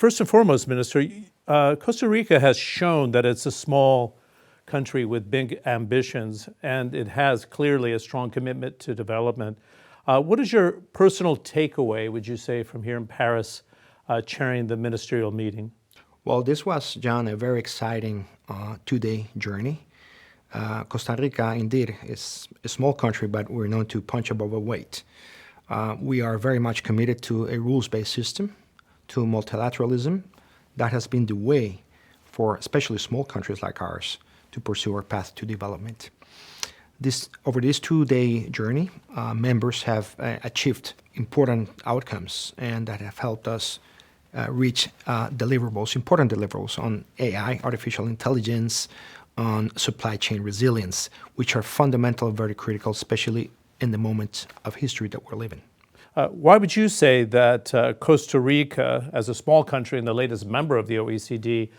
First and foremost, Minister, Costa Rica has shown that it's a small country with big ambitions, and it has clearly a strong commitment to development. What is your personal takeaway, would you say, from here in Paris, chairing the ministerial meeting? Well, this was, John, a very exciting two-day journey. Costa Rica, indeed, is a small country, but we're known to punch above our weight. We are very much committed to a rules-based system, to multilateralism. That has been the way for especially small countries like ours to pursue our path to development. Over this two-day journey, members have achieved important outcomes and that have helped us reach important deliverables on AI, artificial intelligence, on supply chain resilience, which are fundamental and very critical, especially in the moment of history that we're living. Why would you say that Costa Rica, as a small country and the latest member of the OECD,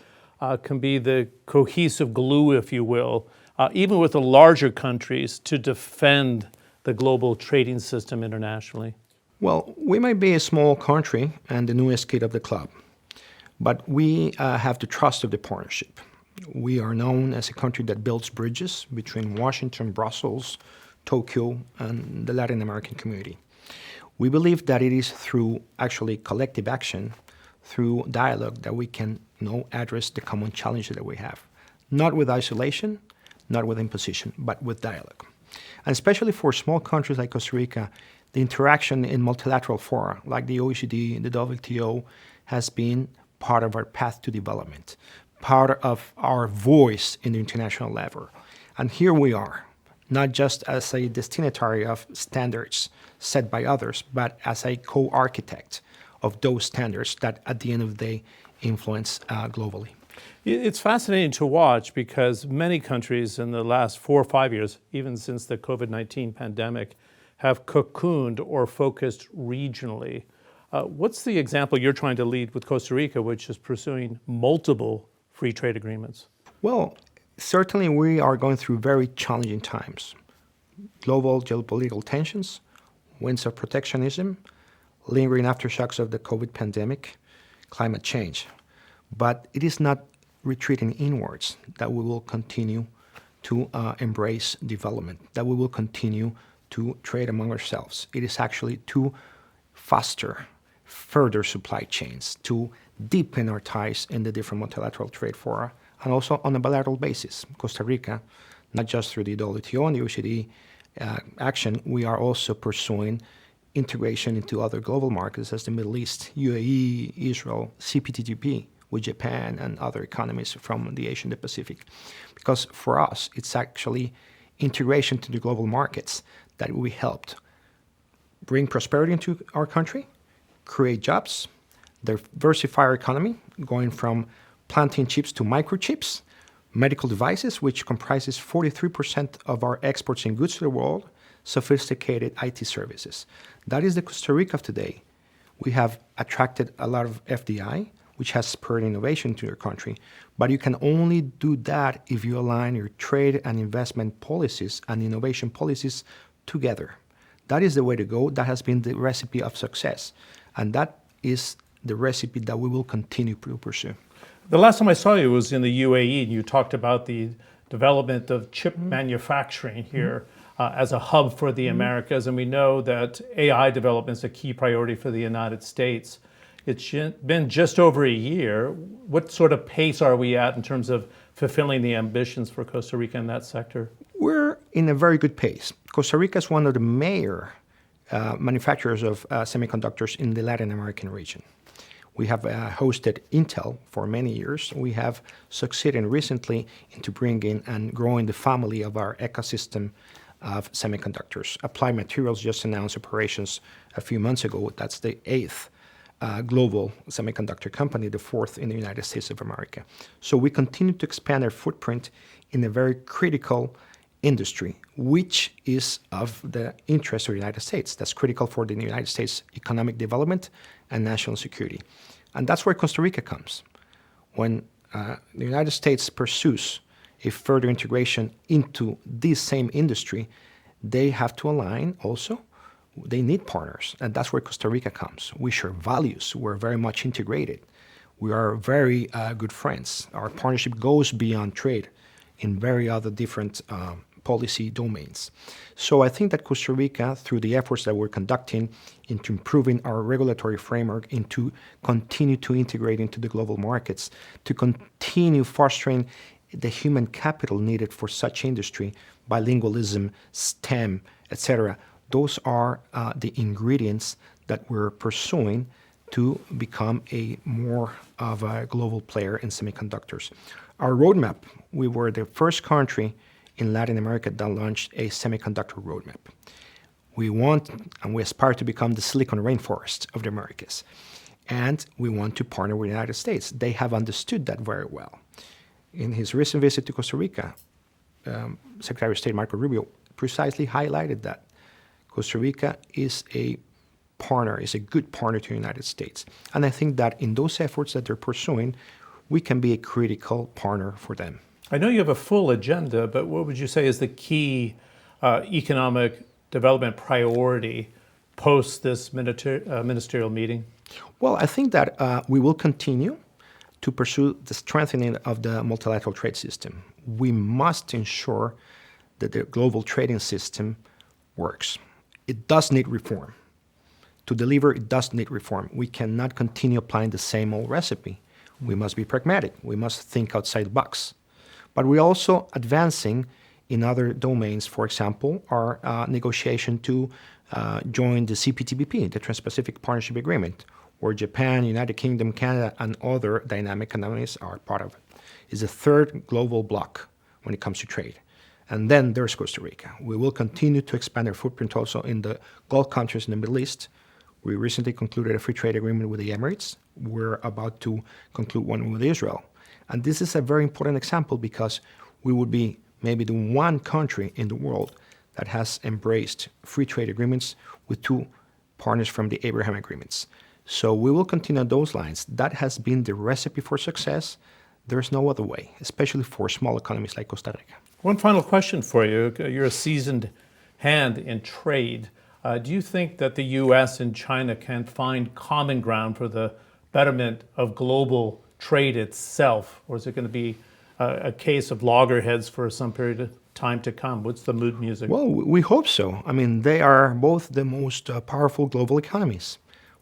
can be the cohesive glue, if you will, even with the larger countries, to defend the global trading system internationally? Well, we might be a small country and the newest kid of the club, but we have the trust of the partnership. We are known as a country that builds bridges between Washington, Brussels, Tokyo, and the Latin American community. We believe that it is through actually collective action, through dialogue, that we can address the common challenges that we have. Not with isolation, not with imposition, but with dialogue. And especially for small countries like Costa Rica, the interaction in multilateral fora, like the OECD and the WTO, has been part of our path to development, part of our voice in the international level. And here we are, not just as a destinatory of standards set by others, but as a co-architect of those standards that at the end of the day influence globally. It's fascinating to watch because many countries in the last 4 or 5 years, even since the COVID-19 pandemic, have cocooned or focused regionally. What's the example you're trying to lead with Costa Rica, which is pursuing multiple free trade agreements? Well, certainly we are going through very challenging times. Global geopolitical tensions, winds of protectionism, lingering aftershocks of the COVID pandemic, climate change. But it is not retreating inwards that we will continue to embrace development, that we will continue to trade among ourselves. It is actually to foster further supply chains, to deepen our ties in the different multilateral trade fora, and also on a bilateral basis. Costa Rica, not just through the WTO and the OECD action, we are also pursuing integration into other global markets as the Middle East, UAE, Israel, CPTPP with Japan and other economies from the Asian Pacific. Because for us, it's actually integration to the global markets that we helped bring prosperity into our country, create jobs, diversify our economy, going from planting chips to microchips, medical devices, which comprises 43% of our exports in goods to the world, sophisticated IT services. That is the Costa Rica of today. We have attracted a lot of FDI, which has spurred innovation to your country. But you can only do that if you align your trade and investment policies and innovation policies together. That is the way to go. That has been the recipe of success. And that is the recipe that we will continue to pursue. The last time I saw you was in the UAE, and you talked about the development of chip manufacturing here as a hub for the Americas. And we know that AI development is a key priority for the United States. It's been just over a year. What sort of pace are we at in terms of fulfilling the ambitions for Costa Rica in that sector? We're in a very good pace. Costa Rica is one of the major manufacturers of semiconductors in the Latin American region. We have hosted Intel for many years. We have succeeded recently into bringing and growing the family of our ecosystem of semiconductors. Applied Materials just announced operations a few months ago. That's the 8th global semiconductor company, the 4th in the United States of America. So we continue to expand our footprint in a very critical industry, which is of the interest of the United States. That's critical for the United States economic development and national security. And that's where Costa Rica comes. When the United States pursues a further integration into this same industry, they have to align also. They need partners, and that's where Costa Rica comes. We share values. We're very much integrated. We are very good friends. Our partnership goes beyond trade in very other different policy domains. So I think that Costa Rica, through the efforts that we're conducting into improving our regulatory framework, into continue to integrate into the global markets, to continue fostering the human capital needed for such industry, bilingualism, STEM, etc. Those are the ingredients that we're pursuing to become a more of a global player in semiconductors. Our roadmap, we were the first country in Latin America that launched a semiconductor roadmap. We want and we aspire to become the Silicon Rainforest of the Americas. And we want to partner with the United States. They have understood that very well. In his recent visit to Costa Rica, Secretary of State Marco Rubio precisely highlighted that Costa Rica is a partner, is a good partner to the United States. And I think that in those efforts that they're pursuing, we can be a critical partner for them. I know you have a full agenda, but what would you say is the key economic development priority post this ministerial meeting? Well, I think that we will continue to pursue the strengthening of the multilateral trade system. We must ensure that the global trading system works. It does need reform. To deliver, it does need reform. We cannot continue applying the same old recipe. We must be pragmatic. We must think outside the box. But we're also advancing in other domains. For example, our negotiation to join the CPTPP, the Trans-Pacific Partnership Agreement, where Japan, United Kingdom, Canada, and other dynamic economies are part of it. It's the third global bloc when it comes to trade. And then there's Costa Rica. We will continue to expand our footprint also in the Gulf countries in the Middle East. We recently concluded a free trade agreement with the Emirates. We're about to conclude one with Israel. And this is a very important example because we would be maybe the one country in the world that has embraced free trade agreements with two partners from the Abraham Agreements. So we will continue on those lines. That has been the recipe for success. There's no other way, especially for small economies like Costa Rica. One final question for you. You're a seasoned hand in trade. Do you think that the U.S. and China can find common ground for the betterment of global trade itself? Or is it going to be a case of loggerheads for some period of time to come? What's the mood music? Well, we hope so. I mean, they are both the most powerful global economies.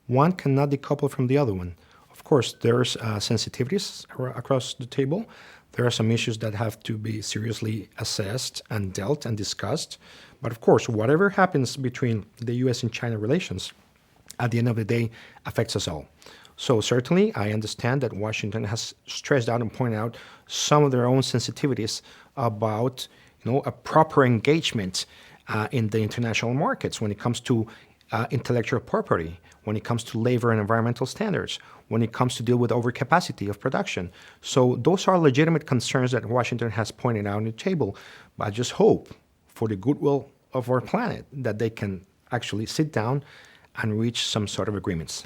One cannot decouple from the other one. Of course, there's sensitivities across the table. There are some issues that have to be seriously assessed and dealt and discussed. But of course, whatever happens between the U.S. and China relations, at the end of the day, affects us all. So certainly, I understand that Washington has stressed out and pointed out some of their own sensitivities about, a proper engagement in the international markets when it comes to intellectual property, when it comes to labor and environmental standards, when it comes to deal with overcapacity of production. So those are legitimate concerns that Washington has pointed out on the table. But I just hope, for the goodwill of our planet, that they can actually sit down and reach some sort of agreements.